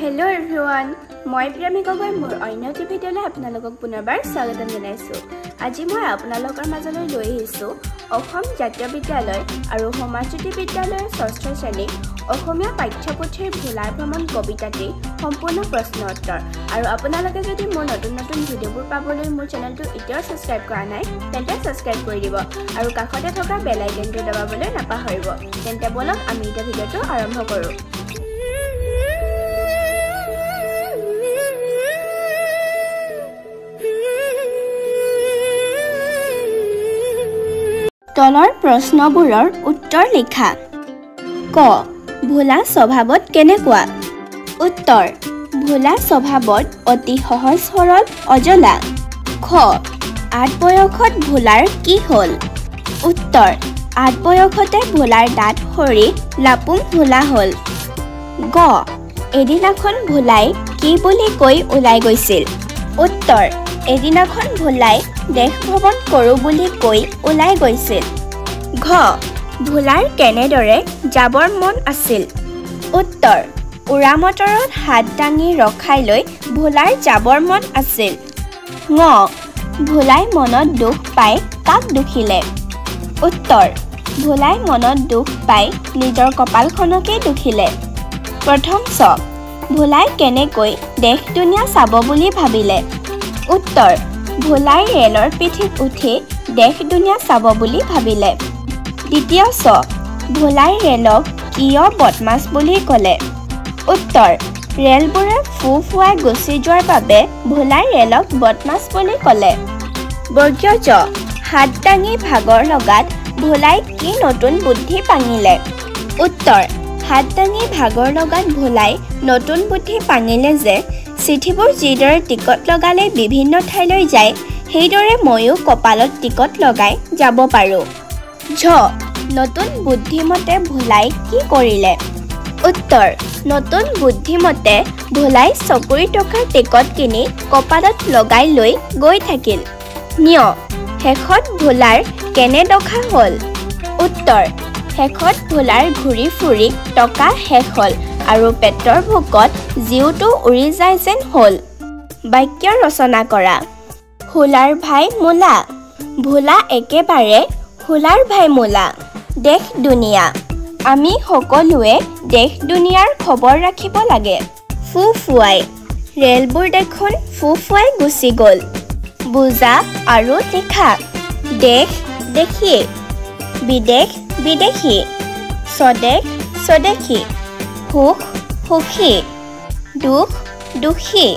Hello everyone, মই প্ৰেমী গগৈ মোৰ অন্য এটি ভিডিঅ'লৈ আপোনালোকক পুনৰবাৰ স্বাগতম জনাইছো। আজি মই আপোনালোকৰ মাজলৈ লৈ আহিছো অসম জাতীয় বিদ্যালয় আৰু সমাজজ্যোতি বিদ্যালয়ৰ ষষ্ঠ শ্ৰেণীৰ অসমীয়া পাঠ্যপুথিৰ ভোলাৰ ভ্ৰমণ কবিতাটি সম্পূৰ্ণ প্ৰশ্ন উত্তৰ। আৰু আপোনালোকে যদি মোৰ নতুন ভিডিঅ'বোৰ পাবলৈ মোৰ চেনেলটো এতিয়াও সাবস্ক্ৰাইব কৰা নাই তেন্তে সাবস্ক্ৰাইব কৰি দিব আৰু কাষতে থকা বেল আইকনটো দবাবলৈ নাপাহৰিব। তেন্তে বলক আমি এটা ভিডিঅ'টো আৰম্ভ কৰোঁ। তলৰ প্ৰশ্নবোৰৰ উত্তৰ লিখা। ক, ভোলা স্বভাৱত কেনেকুৱা? উত্তৰ, ভোলা স্বভাৱত অতি সহজ সৰল অজলা। খ, ৮ বয়সত ভোলাৰ কি হ'ল? উত্তৰ, ৮ বয়সতে ভোলাৰ দাঁত সৰি লাপুং ভোলা হ'ল। গ, এদিনাখন ভোলাই কি বুলি কৈ ওলাই গৈছিল? উত্তৰ, এদিনাখন ভোলাই দেশ ভ্ৰমণ কৰোঁ বুলি কৈ ওলাই গৈছিল। ঘ, ভোলাৰ কেনেদৰে যাবৰ মন আছিল? উত্তৰ, উৰা মটৰত হাত দাঙি ৰখাই লৈ ভোলাৰ যাবৰ মন আছিল। ঙ, ভোলাই মনত দুখ পাই কাক দুখিলে? উত্তৰ, ভোলাই মনত দুখ পাই নিজৰ কপালখনকে দুখিলে। প্ৰথম চ, ভোলাই কেনেকৈ দেশ দুনিয়া চাব বুলি ভাবিলে? উত্তৰ, ভোলাই ৰেলৰ পিঠিত উঠি দেশ দুনিয়া চাব বুলি ভাবিলে। দ্বিতীয় চ, ভোলাই ৰেলক কিয় বদমাছ বুলি ক'লে? উত্তৰ, ৰেলবোৰে ফুৱাই গুচি যোৱাৰ বাবে ভোলাই ৰেলক বদমাছ বুলি ক'লে। বৰ্গীয় জ, হাত দাঙি ভাগৰ লগাত ভোলাই কি নতুন বুদ্ধি পাঙিলে? উত্তৰ, হাত দাঙি ভাগৰ লগাত ভোলাই নতুন বুদ্ধি পাঙিলে যে চিঠিবোৰ যিদৰে টিকট লগালে বিভিন্ন ঠাইলৈ যায় সেইদৰে ময়ো কপালত টিকট লগাই যাব পাৰোঁ। ঝ, নতুন বুদ্ধিমতে ভোলাই কি কৰিলে? উত্তৰ, নতুন বুদ্ধিমতে ভোলাই চকুৰি টকাৰ টিকট কিনি কপালত লগাই লৈ গৈ থাকিল। ঞ, শেষত ভোলাৰ কেনে দশা হ'ল? উত্তৰ, শেষত ভোলাৰ ঘূৰি ফুৰি টকা শেষ হ'ল আৰু পেটৰ ভোকত জীউটো উৰি যায় যেন হ'ল। বাক্য ৰচনা কৰা। হোলাৰ ভাই মোলা, ভোলা একেবাৰে হোলাৰ ভাই মোলা। দেশ দুনিয়া, আমি সকলোৱে দেশ দুনিয়াৰ খবৰ ৰাখিব লাগে। ফুৱাই, ৰেলবোৰ দেখোন ফুৱাই গুচি গ'ল। বুজা আৰু লিখা। দেশ দেশী, বিদেশ বিদেশী, স্বদেশ স্বদেশী, সুখ সুখী, দুখ দুখী।